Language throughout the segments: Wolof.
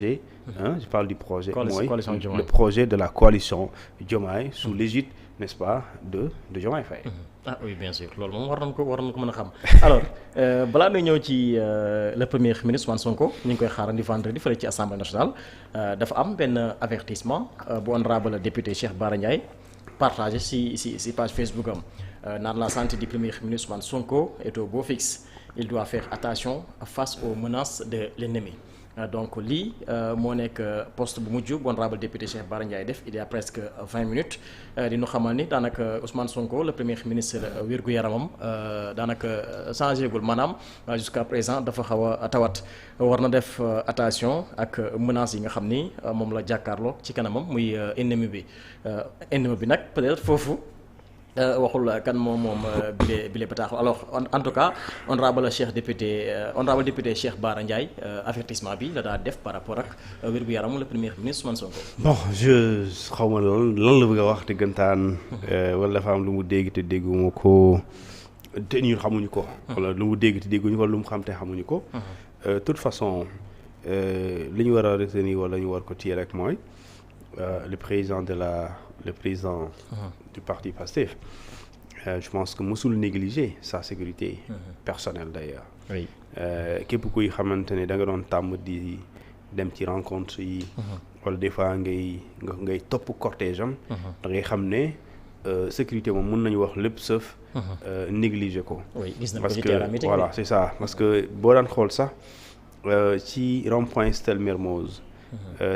je parle du projet mooy le projet de la coalition Diomaye sous l'égide, n'est-ce pas, de Diomaye Faye. Ah oui, bien sûr loolu moom war nañ ko mën a xam. Alors balaa may ñëw ci le premier ministre Ousmane Sonko ñu ngi koy xaarandi vendredi fële ci assemblée nationale dafa am benn avertissement bu honorable député Cheikh Bara Ndiaye partagé si page Facebook am naan la santé du premier ministre Ousmane Sonko est au beau fixe. Il doit faire attention face aux menaces de l'ennemi. Donc lii moo nekk poste bu mujj bu honorable député Cheikh Bara Ndiaye def il y a presque 20 minutes di ñu xamal ni daanaka Ousmane Sonko le premier ministre wér-gu-yaramam daanaka changé gul maanaam jusqu'à présent dafa xaw a tawat war na def attention ak menaces yi nga xam ni moom la jàkkaarloo ci kanamam muy ennemi bi nag peut-être foofu. waxul kan moom bile bataaxal alors en tout cas honorable député Cheikh Bara Ndiaye avertissement bi la daa def par rapport ak wér-gu-yaramu le premier ministre Ousmane Sonko. bon je xaw ma lan la bëgg a wax dëggantaan wala dafa am lu mu dégg te dégguma ko te ñun xamuñu ko. wala lu mu dégg te dégguñu ko wala lu mu xam te xamuñu ko. toute façon li ñu war a retenir wala ñu war ko téye rek mooy le président du parti Pastef. Je pense que mosul négliger sa sécurité personnelle d'ailleurs. Oui. Képp kuy xamante ne da nga doon tàmm di dem ci rencontre yi. wala des fois ngay topp cortège am. da ngay xam ne sécurité moom mën nañu wax lépp sauf négliger ko. oui gis nañu ko parce ci que terrain bi voilà c'est ça parce que boo daan xool sax ci rond-point Stèle Mermoz.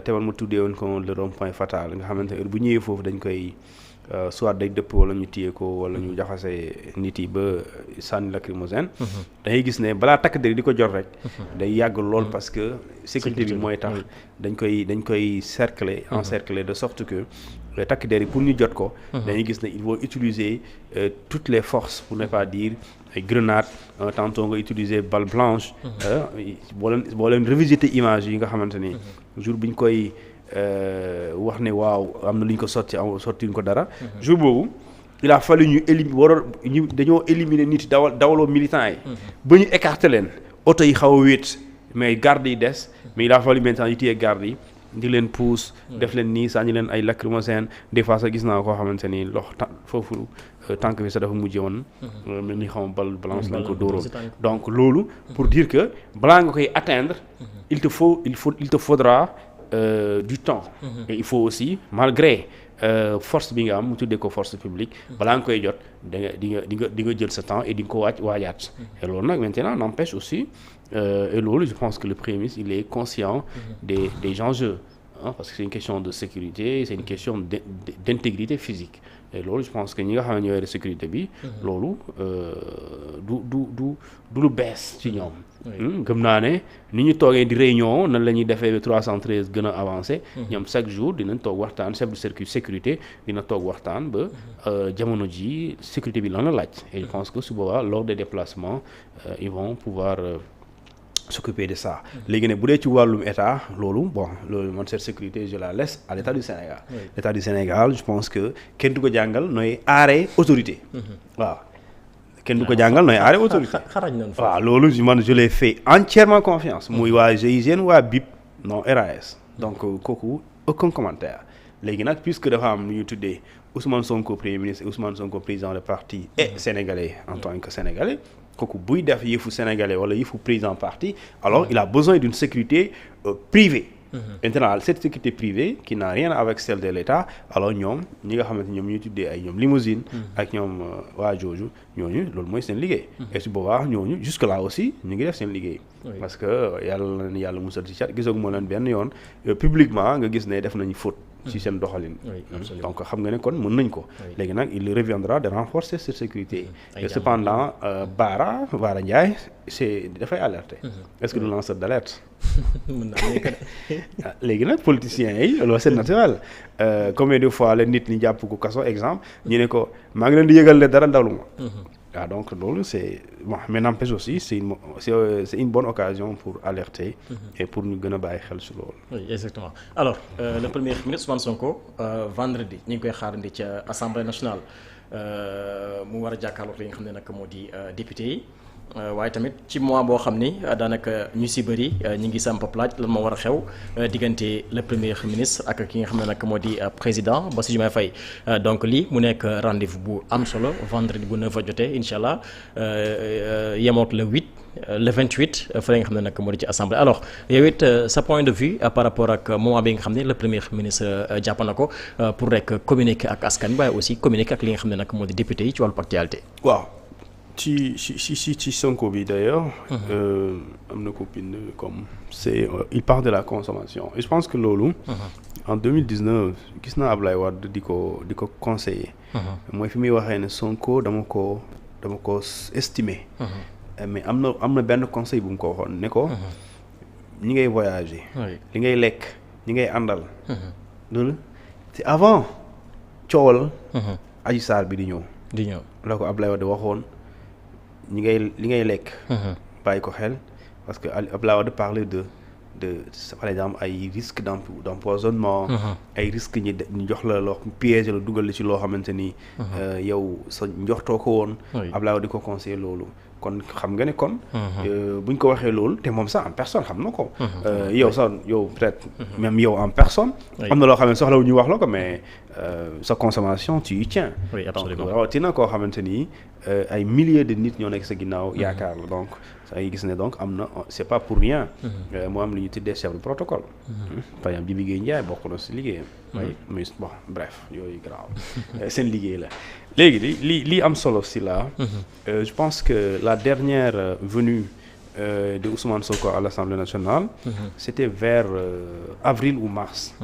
te man ma tuddee woon ko le rond-point fatal nga xamante ne bu ñëwee foofu dañ koy soit day dëpp wala ñu téye ko wala ñu jaxase nit yi ba sànni lacrymogène. da ngay gis ne balaa takk der di ko jot rek. day yàgg lool parce que sécurité bi mooy tax dañ koy encercler de sorte que takk der yi pour ñu jot ko. dañuy gis ne ils vont utiliser toutes les forces pour ne pas dire ay grenades tantôt nga utiliser balle blanche. boo leen revisiter image yi nga xamante ni jour bi ñu koy wax ne waaw am na lu ñu ko sotti ñu ko dara. jour boobu il a fallu dañoo éliminer nit dawaloo militants yi. ba ñu écarter leen oto yi xaw a wéet mais garde yi des mais il a fallu maintenant ñu téye garde yi di leen pousse. def leen nii sànni leen ay lacrymogène des fois sax gis naa koo xamante ni foofu tànk bi sax dafa mujjee woon. mel ni xam balle blanche lañ ko dóoroon. donc loolu pour dire que balaa nga koy atteindre. il te faudra du temps. et il faut aussi malgré force bi nga am mu tuddee ko force publique. balaa nga koy jot di nga jël sa temps et di nga ko waajaat. et loolu nag maintenant n'empêche aussi et loolu je pense que le Premier ministre il est conscient des enjeux. Parce que c'est une question de sécurité, c'est une question d'intégrité physique. Et loolu je pense que ñi nga xam ne ñooy sécurité bi. loolu du lu bees ci ñoom. gëm naa ne ni ñu toogee di réunion nan la ñuy defee 313 gën a avancé. ñoom chaque jour dinañ toog waxtaan chef de sécurité dina toog waxtaan ba jamono ji sécurité bi lan la laaj. et je pense que su boobaa lors des déplacements ils vont pouvoir. S'occuper de ça. léegi ne bu dee ci wàllum état loolu man cette sécurité je la laisse à l'état du Sénégal. L'état du Sénégal je pense que kenn du ko jàngal nooy aaree autorité. waaw kenn du ko jàngal nooy aaree autorité. waaw loolu man je les fais entièrement confiance. muy waa GIGN waa BIP non RAS. donc kooku aucun commentaire. léegi nag puisque dafa am lu ñu tuddee Ousmane Sonko premier ministre et Ousmane Sonko président de parti et sénégalais en tant que sénégalais. kooku buy def yëfu sénégalais wala yëfu président parti alors il a besoin d'une sécurité privée. Maintenant cette sécurité privée qui n'a rien avec celle de l'État alors ñoom ñi nga xamante ñoom ñuy tuddee ay ñoom limousine ak ñoom waa jooju ñooñu loolu mooy seen liggéey. et su boobaa ñooñu jusque là aussi ñu ngi def seen liggéey. parce que yàlla musal ci cat gisoog moo leen benn yoon publiquement nga gis ne def nañu faute. ci seen doxalin. donc xam nga ne kon mën nañ ko. léegi nag il reviendra de renforcer cette sécurité. et cependant Bara Ndiaye dafay alerter. est-ce que du lanceur d'alerte. léegi nag politiciens yi loolu c'est naturel combien de fois la nit ñi jàpp ko kaso exemple ñu ne ko maa ngi leen di yëgal ne dara ndaluma. waaw donc loolu c'est bon mais n'empêche aussi c'est une bonne occasion pour alerter. et pour ñu gën a bàyyi xel ci loolu. oui exactement alors le premier ministre Ousmane Sonko vendredi ñu ngi koy xaarandi ca assemblée nationale mu war a jàkkaarloo li nga xam ne nag moo di député yi waaye tamit ci mois boo xam ni daanaka ñu si bëri ñi ngi samp laaj lan moo war a xew diggante le premier ministre ak ki nga xam ne nag moo di président Bassirou Diomaye Faye donc lii mu nekk rendez-vous bu am solo vendredi bu 9 jotee incha allah yemook le 8 le 28 fële nga xam ne nag moo di ci assemblée alors yow it sa point de vue par rapport ak moment bi nga xam ne le premier ministre jàpp na ko pour rek communiquer ak askan bi waaye aussi communiquer ak li nga xam ne nag moo di député yi ci wàllu actualité. waaw ci Sonko bi d'ailleurs am na ko bind comme il parle de la consommation et je pense que loolu en 2019 gis naa Ablaye Wade di ko conseiller mooy fi muy waxee ne Sonko dama ko estimer mais am na benn conseil bu mu ko waxoon ne ko ñi ngay voyager li ngay lekk ñi ngay àndal loolu c'est avant coowal Adji Sarr bi di ñëw la ko Ablaye Wade waxoon li ngay lekk bàyyi ko xel parce que Ablaye Wade parlait de par exemple ay risques d'empoisonnement ay risques ñu jox la loo piège la dugal ci loo xamante ni yow sa njortoo ko woon Ablaye Wade di ko conseiller loolu kon xam nga ne kon buñ ko waxee loolu te moom sax en personne xam na ko yow peut-être même yow en personne am na loo xam ne soxla wu ñuy wax la ko mais sa consommation tu y tiens donc rawatina koo xamante ni ay milliers de nit ñoo nekk sa ginnaaw yaakaar la donc ay gis ne donc am na c'est pas pour rien mu am lu ñu tuddee chef de protocole par exemple Jibi Gueye Ndiaye bokk na si liggéeyam mais bon bref yooyu grave seen liggéey la léegi li am solo si là je pense que la dernière venue de Ousmane Sonko à l'Assemblée nationale c'était vers avril ou mars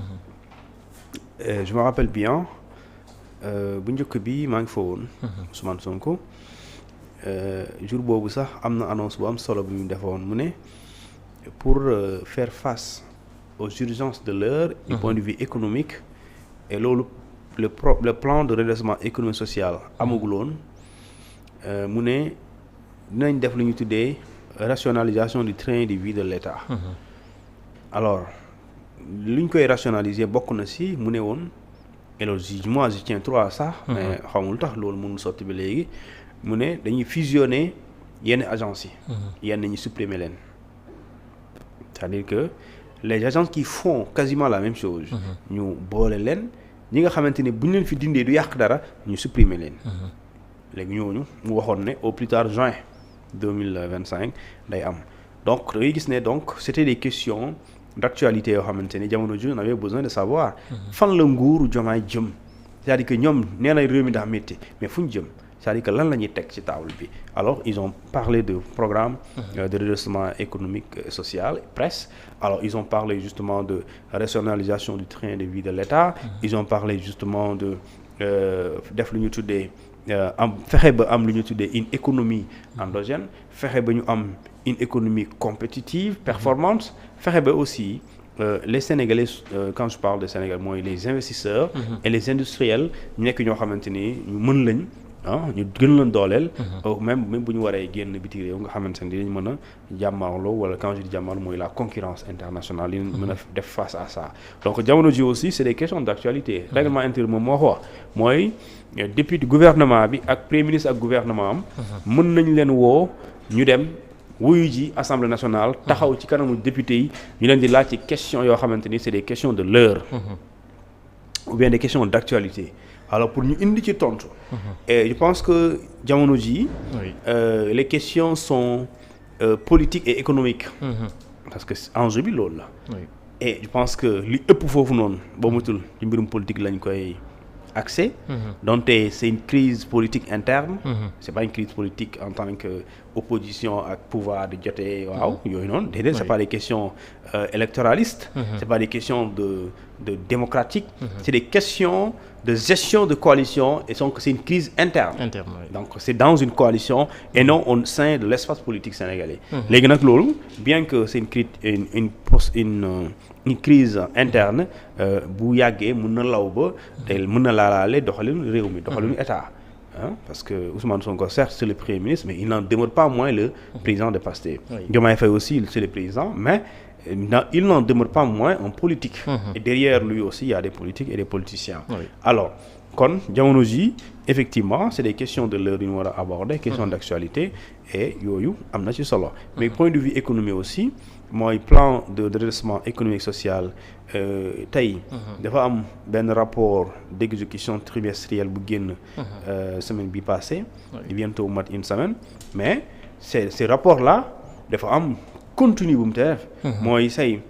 je me rappelle bien bu njëkk bi maa ngi fa woon Ousmane Sonko jour boobu sax am na annonce bu am solo bu ñu defoon mu ne pour faire face aux urgences de l'heure du point de vue économique et loolu le plan de redressement économique social amaguloon mu ne dinañ def lu ñu tuddee rationalisation du train de vie de l'État alors lu ñu koy rationaliser bokk na si mu ne woon et loolu moi je tiens trop à ça mais xamul tax loolu mënul sotti ba léegi mu ne dañuy fusionner yenn agences yi yenn ñi supprimer leen c'est-à-dire que les agences qui font quasiment la même chose ñu boole leen ñi nga xamante ni bu ñu leen fi dindee du yàq dara ñu supprimer leen léegi ñooñu mu waxoon ne au plus tard juin 2025 day am donc da ngay gis ne donc c'était des questions d'actualité yoo xamante ni jamono ji on avait besoin de savoir fan la nguuru Diomaye jëm c'est-à-dire que ñoom nee na réew mi daa métti mais fu ñu jëm c'est-à-dire que lan la ñuy teg ci table bi alors ils ont parlé de programme de redressement économique et social presque alors ils ont parlé justement de rationalisation du train de vie de l'État ils ont parlé justement de def lu ñu tuddee fexe ba am lu ñu tuddee une économie endogène fexe ba ñu am une économie compétitive performante fexe ba aussi les Sénégalais quand je parle de Sénégal mooy les investisseurs et les industriels ñu nekk ñoo xamante ni ñu mën lañ ñu gën leen dooleel même bu ñu waree génn biti réew nga xamante ni dinañ mën a jàmmaarloo wala quand je dis jàmmaarloo mooy la concurrence internationale yi mën a def face à ça donc jamono ji aussi c'est des questions d'actualité règlement intérieur moom moo ko wax mooy député gouvernement bi ak premier ministre ak gouvernement am mën nañ leen woo ñu dem wuyu ji assemblée nationale taxaw ci kanamu député yi ñu leen di laaj ci questions yoo xamante ni c'est des questions de l'heure ou bien des questions d'actualité alors pour ñu indi ci tontu et je pense que jamono ji les questions sont politiques et économiques parce que enjeu bi loolu la et je pense que li ëpp foofu noonu boo matul ci mbirum politique lañ koy accès donte c'est une crise politique interne c'est pas une crise politique en tant que opposition ak pouvoir di jotee waaw yooyu noonu déedéet c'est pas des questions électoralistes c'est pas des questions de démocratique c'est des questions de gestion de coalition et donc c'est une crise interne donc c'est dans une coalition et non au sein de l'espace politique sénégalais léegi nag loolu bien que c'est une crise interne bu yàggee mën na law ba te mën na laalaale doxalinu réew mi doxalinu état parce que Ousmane Sonko certes c'est le premier ministre mais il n'en demeure pas moins le président de Pastef Diomaye Faye aussi c'est le président mais il n'en demeure pas moins un politique. Et derrière lui aussi, il y a des politiques et des politiciens. Oui. Alors, kon jamono ji effectivement c'est des questions de l'heure yu ñu war a aborder, questions d'actualité et yooyu am na ci solo. Mais point de vue économie aussi mooy plan de redressement économique social tey dafa am benn rapport d'exécution trimestrielle bu génn semaine bi passée bientôt mat une semaine, mais ces rapports là dafa am contenu bu mu te def mooy say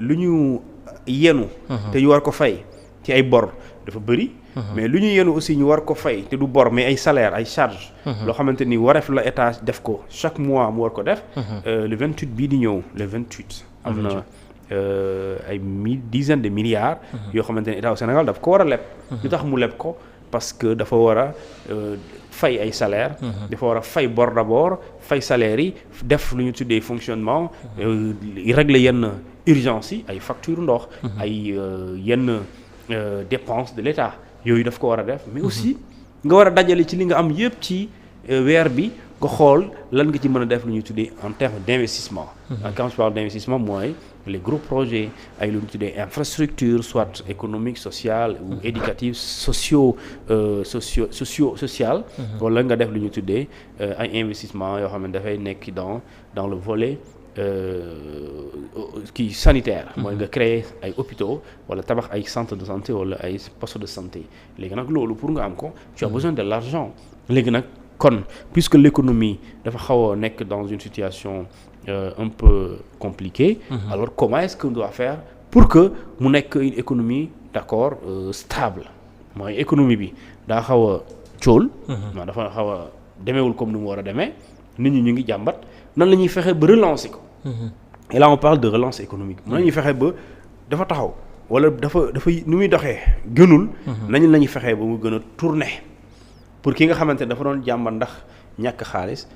lu ñu yenu te ñu war ko fay ci ay bor dafa bëri, mais lu ñu yenu aussi ñu war ko fay te du bor mais ay salaire ay charge loo xamante ni wareef la état def ko chaque mois mu war ko def le 28 bii di ñëw le 28 am na ay dizaines de milliards yoo xamante ni état au Sénégal daf ko war a leb lu tax mu leb ko parce que dafa war a fay ay salaire dafa war a fay bor d'abord fay salaire yi def lu ñu tuddee fonctionnement régler yenn urgence yi ay facture ndox ay yenn dépenses de l'État yooyu daf ko war a def, mais aussi nga war a dajale ci li nga am yëpp ci weer bi nga xool lan nga ci mën a def lu ñuy tuddee en termes d'investissement. Quand je parle d'investissement mooy les gros projets ay lu ñu tuddee infrastructure soit économique sociale ou éducative social wala nga def lu ñu tuddee ay investissement yoo xam ne dafay nekk dans le volet kii sanitaire mooy nga créer ay hôpitaux wala tabax ay centres de santé wala ay postes de santé. Léegi nag loolu pour nga am ko tu as besoin de l'argent. Léegi nag kon puisque l'économie dafa xaw a nekk dans une situation un peu compliquée, alors comment est-ce qu'on doit faire pour que mu nekk une économie d'accord stable. Mooy économie bi daa xaw a cóol dafa xaw a demeewul comme ni mu war a demee, nit ñi ñu ngi jàmbat nan la ñuy fexe ba relancer ko. Et là on parle de relance économique. nan la ñuy fexe ba dafa taxaw wala dafa nu muy doxee gënul nañu la ñuy fexe ba mu gën a tourner pour ki nga xamante ne dafa doon jàmbat ndax ñàkk xaalis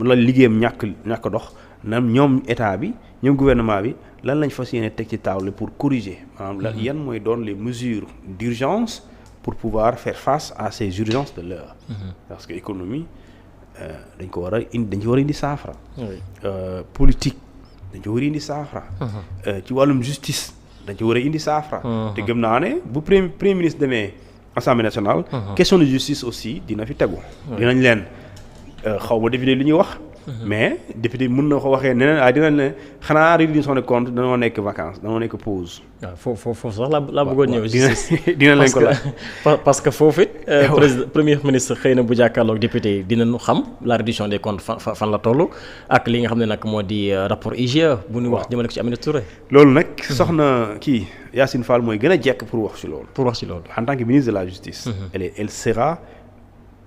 la liggéeyam ñàkk dox na ñoom état bi ñoom gouvernement bi lan lañ fas yéene teg ci table pour corriger maanaam lan yan mooy doon les mesures d'urgence pour pouvoir faire face à ces urgences de l'heure. Parce que économie dañ ko war a indi dañ ci war a indi saafara. Politique dañ ci war a indi saafara. ci wàllum justice dañ ci war a indi saafara. te gëm naa ne bu premier ministre demee Assemblée nationale. question de justice aussi dina fi tegu. dinañ leen xaw ma député li ñuy wax. mais député mën na ko waxee neneen dinañ ne xanaa reddition de compte danoo nekk vacances danoo nekk pause. waaw foofu sax laa bëggoon ñëw. dina leen ko laaj parce que foofu it premier ministre xëy na bu jàkkaarloog député yi dinañu xam la reddition des comptes fan la toll ak li nga xam ne nag moo di rapport IGE bu ñu wax jëmale ko ci Aminata Touré. loolu nag soxna kii Yacine Fall mooy gën a jekk pour wax ci loolu. En tant que ministre de la justice. elle sera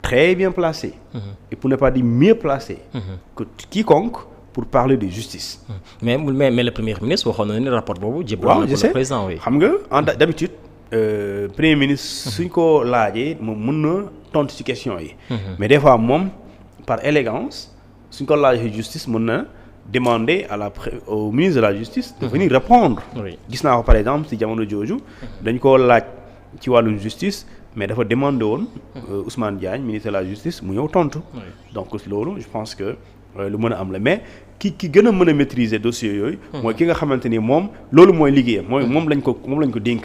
très bien placée. Et pour ne pas dire mieux placée. Que quiconque pour parler de justice. mais le premier ministre waxoon na ne rapport boobu. waaw je sais le président oui. xam nga d'habitude premier ministre suñ ko laajee moom mën na tontu ci question yi. mais des fois moom par élégance suñ ko laajee justice mën na demander au ministre de la justice. de venir répondre. gis naa ko par exemple ci jamono jooju. dañ koo laaj ci wàllum justice. mais dafa demandé woon Ousmane Diagne ministre de la justice mu ñëw tontu. Donc loolu je pense que lu mën a am la mais ki gën a mën a maîtriser dossier yooyu. mooy ki nga xamante ni moom loolu mooy liggéeyam moom lañ ko dénk.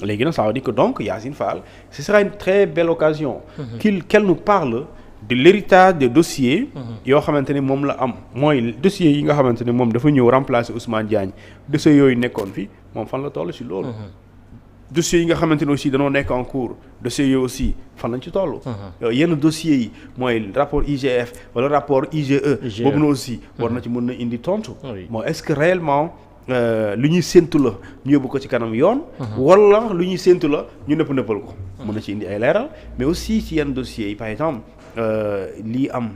léegi nag ça veut dire que donc Yacine Fall ce sera une très belle occasion. qu'elle nous parle de l'héritage des dossiers. yoo xamante ni moom la am mooy dossiers yi nga xamante ni moom dafa ñëw remplacer Ousmane Diagne dossiers yooyu nekkoon fi moom fan la toll ci loolu. dossiers yi nga xamante ne aussi danoo nekk en cours dossiers yooyu aussi fan lañ ci toll. yenn dossiers yi mooy rapport IGF wala rapport IGE. boobu na aussi war na ci mën na indi tontu. bon est-ce que réellement lu ñuy séntu la ñu yóbbu ko ci kanam yoon. wala lu ñuy séntu la ñu nëppal ko. mën na ci indi ay leeral mais aussi ci yenn dossiers yi par exemple lii am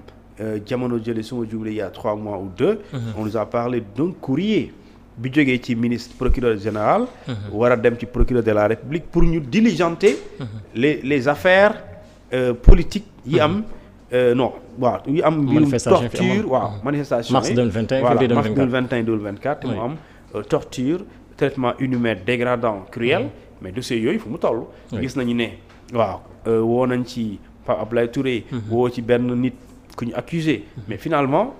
jamono jële su ma jublee il y a 3 mois ou 2. on nous a parlé d'un courrier. bi jógee ci ministre procureur général. war a dem ci procureur de la République pour ñu diligenter. les affaires politiques yi am yi am. mbirum torture manifestation mars 2021 mars 2021 2024 te mu am torture traitement inhumain dégradant cruel. mais dossiers yooyu fu mu toll. gis nañu ne woo nañ ci Pape Abdoulaye Touré. woo ci benn nit ku ñu accusé mais finalement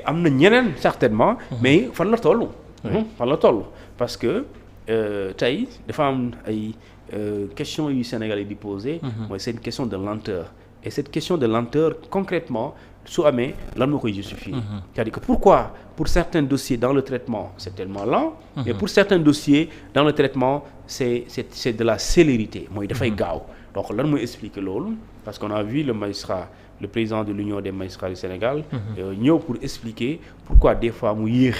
am na ñeneen certainement. mais fan la toll. fan la toll parce que tey dafa am ay question yu Sénégalais di poser. mooy c'est une question de lenteur et cette question de lenteur concrètement su amee lan moo koy justifier. c'est-à-dire que pourquoi pour certains dossiers dans le traitement c'est tellement lent. et pour certains dossiers dans le traitement c'est de la célérité mooy dafay gaaw donc lan mooy expliquer loolu parce qu'on a vu le président de l'Union des magistrats du Sénégal ñëw pour expliquer pourquoi des fois mu yéex.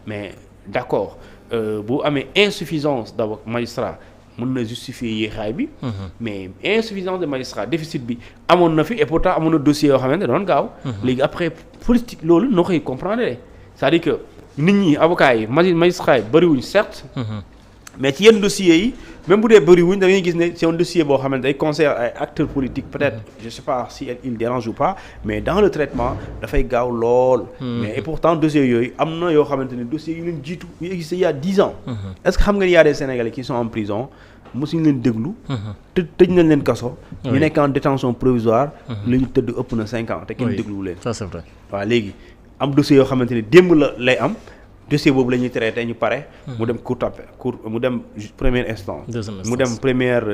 mais d'accord bu amee insuffisance d'abord magistrat mën na justifier yéexaay bi. mais insuffisance de magistrat déficit bi amoon na fi et pourtant amoon na dossier yoo xamante ne doon gaaw. léegi après politique loolu noo koy comprendre c'est-à-dire que nit ñi avocats yi magistrats yi bëriwuñ certes. mais ci yenn dossiers yi même bu dee bëriwuñ da ngay gis ne c'est un dossier boo xamante day concerne ay acteurs politiques peut-être je sais pas si il dérange ou pas mais dans le traitement dafay gaaw lool. mais et pourtant dossiers yooyu am na yoo xamante ne dossiers yu leen jiitu yu existé il y a 10 ans. est-ce que xam nga il y a des Sénégalais qui sont en prison mosuñu leen déglu. tëj nañ leen kaso. ñu nekk en détention provisoire. la ñu tëdd ëpp na 5 ans te kenn déglu leen. ça c'est vrai. waaw léegi am dossier yoo xamante ne démb la lay am. dossier boobu la ñuy traité ñu pare. mu dem mu dem première instance. mu dem première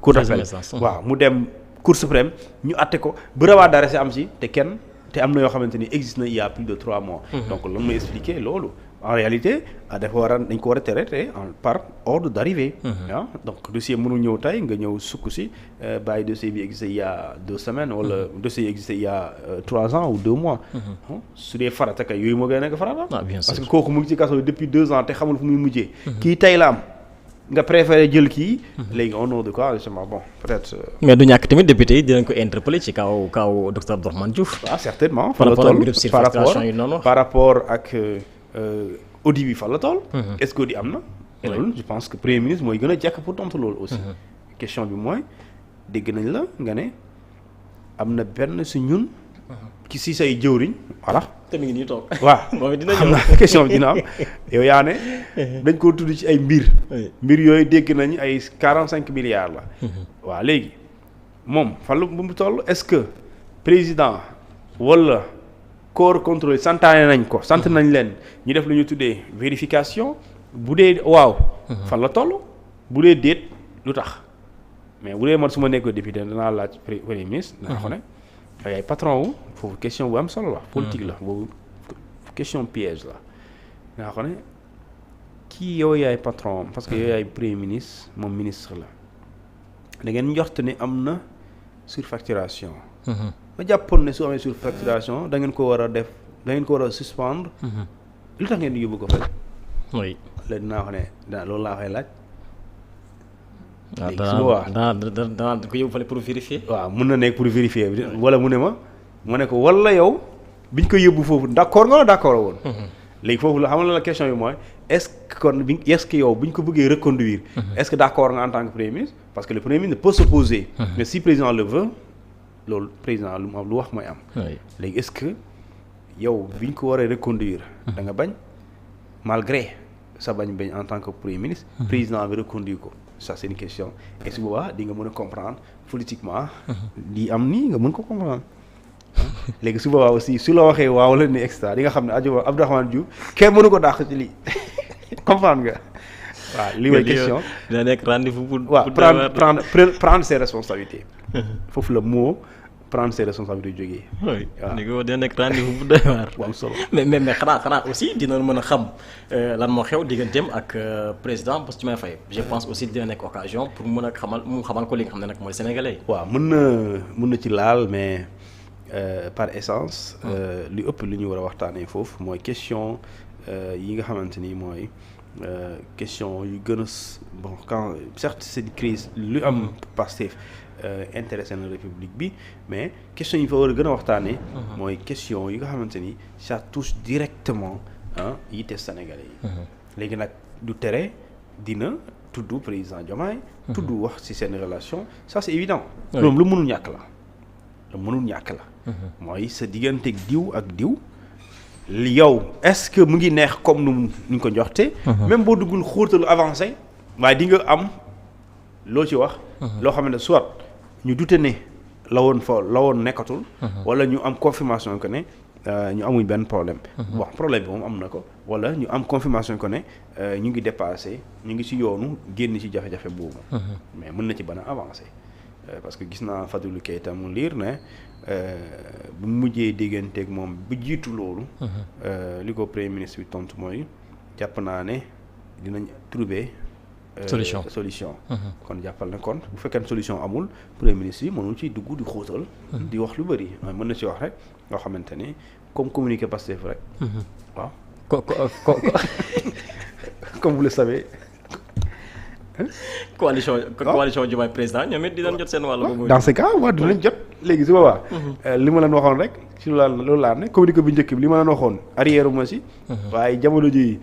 cour d'appel. waaw mu dem cour suprême ñu àtte ko bu rawaat dara si am si te am na yoo xamante ni existe na il y a plus de 3 mois. donc lan mooy expliquer loolu en réalité dañ ko war a traité par ordre d'arrivée. donc dossier mënul ñëw tey nga ñëw sukk si bàyyi dossier bi existé il y a 2 semaines wala dossier existé il y a 3 ans ou 2 mois. su dee farata kay yooyu moo gën a nekk farata. parce que kooku mu ngi ci kaso depuis 2 ans te xamul fu muy mujjee. kii tey la am nga préféré jël kii. léegi au nom de quoi justement bon peut-être. mais du ñàkk tamit député yi dinañ ko interpeller ci kaw docteur Abdourahmane Diouf. certainement. par rapport ak. audit bi fan la toll. est-ce que audit am na. loolu je pense que premier ministre mooy gën a jekk pour tontu loolu aussi. question bi mooy dégg nañ la nga ne am na benn si ñun. ki si say jëwriñ voilà. te mi ngi nii toog. waaw moom dina xam naa question bi dina am yow yaa ne dañ koo tudd ci ay mbir. mbir yooyu dégg nañ ay 45 milliards la. waaw léegi moom fan la mu toll est-ce que président wala. corps contrôlé sant nañ leen ñu def lu ñu tuddee vérification bu dee waaw. fan la toll bu dee déet lu tax mais bu dee man su ma nekkee député danaa laaj premier ministre. danaa ko ne ay patron wu foofu question bu am solo la. politique la boobu question piège la. danaa ko ne kii yow yaay patron parce que yow yaay premier ministre moom ministre la da ngeen njort ne am na surfacturation. ma jàppoon ne su amee surfacturation da ngeen ko war a def da ngeen ko war a suspendre. lu tax ngeen di yóbbu ko fa. oui léegi dinaa ko ne loolu laa koy laaj. léegi su boobaa danaa ko yóbbu fële pour vérifier. waaw mun na nekk pour vérifier wala mu ne ma ne ko wala yow biñ ko yóbbu foofu d'accord nga wala d'accord woon. léegi foofu la xam la question bi mooy est-ce que yow bu ñu ko bëggee reconduire. est-ce que d'accord nga en tant que premier ministre parce que le premier ministre peut s'opposer. mais si président le veut. loolu président lu wax mooy am. léegi est-ce que yow bi ñu ko waree reconduire. da nga bañ malgré sa bañ en tant que premier ministre. président bi reconduire ko ça c'est une question et su boobaa di nga mën a comprendre politiquement. lii am nii nga mën ko comprendre. léegi su boobaa aussi su la waxee waaw la ni extra di nga xam ne Abdourahmane Diouf kenn mënu ko dàq ci lii comprendre nga. waaw li may question dina nekk rendez-vous pour. waaw prendre ses responsabilités. foofu la moo prendre ses responsabilités jógee. waaw ni ko dina nekk rendez-vous bu doy waar. bu am solo mais xanaa aussi dina mën a xam lan moo xew digganteem ak président Bassirou Diomaye Faye je pense aussi dina nekk occasion pour mën a xamal ko li nga xam ne nag mooy sénégalais. waaw mën na ci laal mais par essence. li ëpp li ñu war a waxtaanee foofu mooy question yi nga xamante ni mooy. question yu gën a bon quand certes c'est une crise lu am Pastef intéressé na république bi mais question yi fa war a gën a waxtaanee. mooy question yi nga xamante ni ça touche directement yitte sénégalais yi. léegi nag du tere dina tudd président Diomaye. tudd wax ci seen relation ça c'est évident. loolu lu mënul ñàkk la. mooy sa digganteeg diw ak diw. yow est-ce que mu ngi neex comme nu ñu ko njoxte même boo duggul xóotalu avancé waaye di nga am loo ci wax loo xam ne soit ñu dute ne la woon nekkatul wala ñu am confirmation que ne ñu amuñ benn problème. bon problème bi moom am na ko wala ñu am confirmation ko ne ñu ngi dépassé ñu ngi ci yoonu génn ci jafe-jafe boobu. mais mën na ci bana avancer parce que gis naa Fadilou Keita mu liir ne bu mujjee dégganteeg moom bu jiitu loolu. li ko premier ministre bi tontu mooy jàpp naa ne dinañ trouver. solution. kon jàppal na kon bu fekkee solution amul premier ministre yi mënul ci dugg di xóotal. di wax lu bëri mën na ci wax rek loo xamante ni comme communiqué Pastef rek. waaw. comme vous le savez. coalition Diomaye président ñoom it dinañ jot seen wàll. dans ce cas waaw dinañ jot léegi su boobaa. li ma leen waxoon rek ci loolu laa ne communiqué bu njëkk bi li ma leen waxoon arrière ma si. waaye jamono ji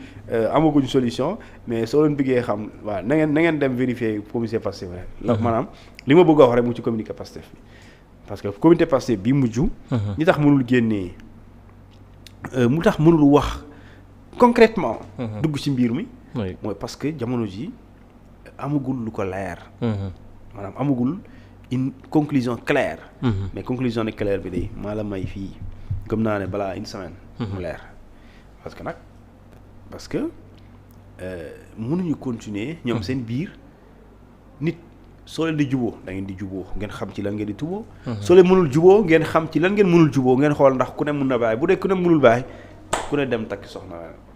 amaguñ solution mais soo leen bëggee xam waaw na ngeen dem vérifier comité Pastef rek. maanaam li ma bëgg a wax rek mu ci communiqué Pastef bi parce que comité Pastef bi mujj. ñi tax mënul génnee mu tax mënul wax concrètement dugg ci mbir mi. mooy parce que jamono ji amagul lu ko leer. maanaam amagul une conclusion claire. mais conclusion ne claire bi de maa la may fii gëm naa ne balaa une semaine. mu leer parce que mënuñu continuer ñoom seen biir nit soo leen di juboo da ngeen di juboo ngeen xam ci lan ngeen di tuboo. soo leen mënul juboo ngeen xam ci lan ngeen mënul juboo ngeen xool ndax ku ne mën na bàyyi bu dee ku ne mënul bàyyi ku ne dem takki soxna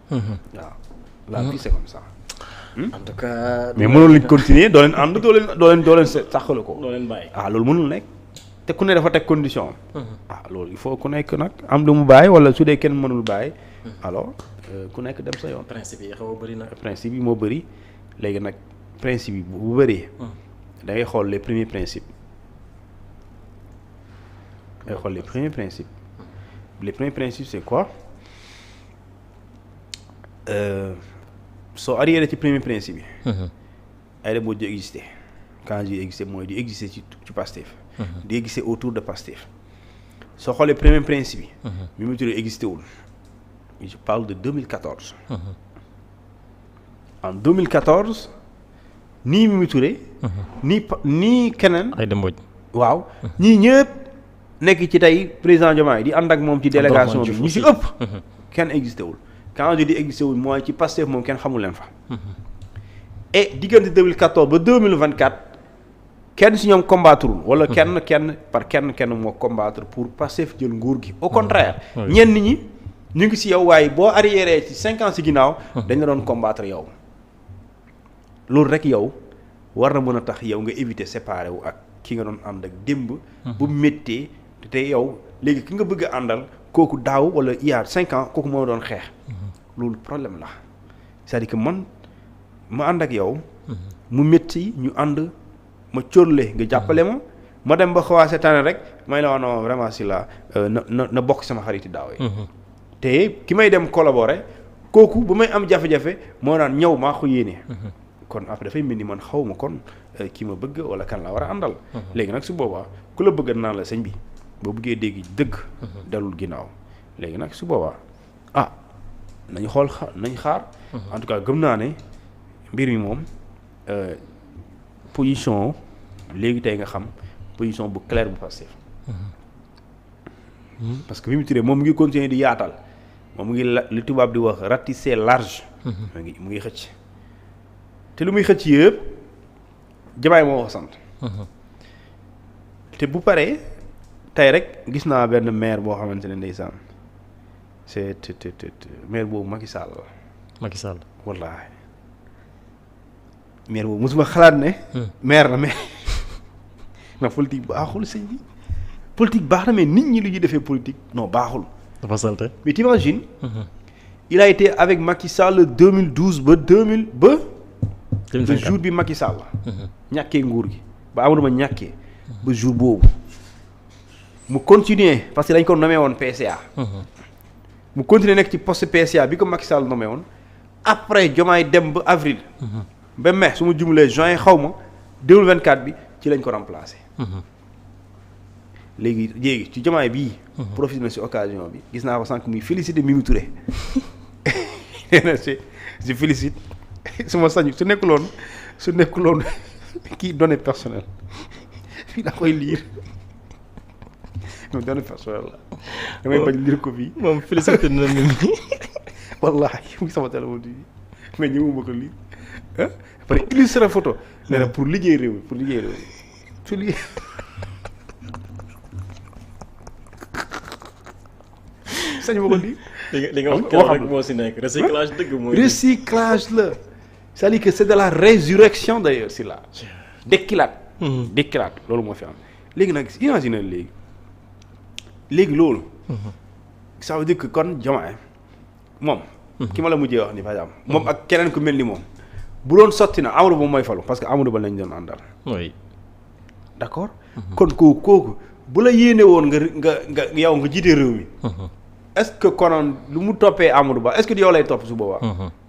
waaw la vie c'est comme ça. en tout cas. mais mënoon lañ continuer doo leen ànd doo leen saxale ko. doo leen bàyyi loolu mënul nekk te ku ne dafa teg condition am. loolu il faut ku nekk nag am lu mu bàyyi wala su dee kenn mënul bàyyi. alors ku nekk dem sa yoon. principe yi xaw a bëri nag. principe yi moo bëri léegi nag principe yi bu bëree. da ngay xool les premiers principes. da ngay xool les premiers principes. les premiers principes c'est quoi. soo arrière ci premier principe yi. ay moo di exister quand je dis exister mooy di exister ci Pastef. di exister autour de Pastef. soo xoolee premier principe yi. Mimi Touré existé wul. je parle de 2014. en 2014 nii Mimi Touré. nii keneen. Aïda Mbodj. waaw ñii ñëpp nekk ci tey président Diomaye di ànd ak moom ci délégation bi ñu ci ëpp. kenn existé wul. quand je dis existé wul mooy ci Pastef moom kenn xamul leen fa. et diggante 2014 ba 2024 kenn si ñoom combattrul wala kenn moo combattre pour Pastef jël nguur gi. au contraire ñenn ñi ñu ngi si yow waaye boo arriéré ci 5 ans si ginnaaw. dañ la doon combattre yow. loolu rek yow war na mën a tax yow nga éviter séparé wu ak ki nga doon ànd ak démb. bu méttee te yow léegi ki nga bëgg a àndal kooku daaw wala il y a 5 ans kooku moo doon xeex. loolu problème la c'est-à-dire que man ma ànd ak yow. mu métti ñu ànd ma cóorle nga jàppale ma dem ba xawaase seetaane rek may la wax non vraiment si la na bokk sama xariti daaw yi. te ki may dem collaborer kooku bu may am jafe-jafe moo naan ñëw maa ko yéene. kon après dafay mel ni man xaw ma kon ki ma bëgg wala kan la war a àndal. léegi nag su boobaa ku la bëgg naan la sëñ bi boo bëggee dégg dëgg. dalul ginnaaw léegi nag su boobaa nañu xool nañ xaar. en tout cas gëm naa ne mbir mi moom position léegi tey nga xam position bu claire bu Pastef. parce que Mimi Touré moom mu ngi continuer di yaatal moom mu ngi li tubaab di wax ratisser large. mu ngi xëcc te lu muy xëcc yëpp Diomaye moo ko sant. te bu paree tey rek gis naa benn maire boo xamante ne ndeysaan. c'est maire boobu Macky Sall la. Macky Sall. wallaahi maire boobu mosuma xalaat ne. maire la mais na politique baaxul sëñ bi. politique baax na mais nit ñi lu ñuy defee politique non baaxul. dafa salte. mais t'imagines. il a été avec Macky Sall 2012 ba 2000 ba. 2024 le jour bi Macky Sall. ñàkkee nguur gi ba Amadou Ba ñàkkee. ba jour boobu. mu continuer parce que dañ ko nommé woon PCA. mu continuer nekk ci poste PCA bi ko Macky Sall nommé woon après Diomaye dem ba avril. ba mai su ma jumlee juin xaw ma 2024 bi ci lañ ko remplacer. léegi ci Diomaye bii. profité na si occasion bi gis naa ko sànq muy félicité Mimi Touré. nee na je félicite su ma sañu su nekkuloon kii données personnelles fii daa koy lire non données personnelles la damay bañ lire ko fii. moom félicité na nit ñi. wallaahi mu ngi sama téléphone bi mais ñëwuma ko lire ah après illustrer photo. nee na pour liggéey réew mi pour liggéey réew mi su liggéey. sañ ma ko lire. li nga wax keroog rek moo si nekk recyclage dëgg mooy. recyclage la c'est-à-dire que c'est de la résurrection d'ailleurs si la dekkilaat. dekkilaat loolu moo fi am léegi nag imagine léegi loolu. ça veut dire que kon Diomaye moom. ki ma la mujjee wax ni par exemple. moom ak keneen ku mel ni moom. bu doon sotti na Amadou Ba mooy falu parce que Amadou Ba lañ doon àndal. oui. d'accord. kon kooku bu la yéene woon nga yow nga jiite réew mi. est-ce que konoon lu mu toppee Amadou Ba est-ce que yow lay topp su boobaa.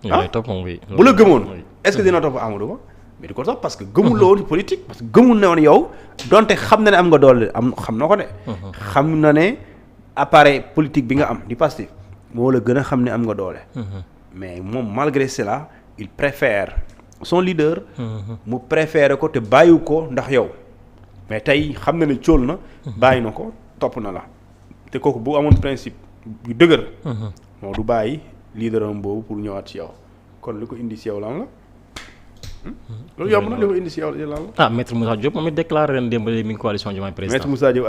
yow lay topp moom oui. bu la gëmoon est-ce que dina topp Amadou Ba mais di ko topp parce que gëmul la woon politique parce que gëmul ne woon yow donte xam na ne am nga doole xam na ko de. xam na ne appareil politique bi nga am di Pastef moo la gën a xam ne am nga doole. mais moom malgré cela il préfère son leader. mu préfère ko te bàyyiwu ko ndax yow mais tey xam na ne cóol na. bàyyi na ko topp na la te kooku bu amoon principe yu dëgër. moo du bàyyi leader am boobu pour ñëwaat ci yow kon li ko indi ci yow lan la. loolu yomb na li ko indi ci yow lan la. Maître Moussa Diop moom it déclaré ren démb mi ngi coalition Diomaye président Maître Moussa Diop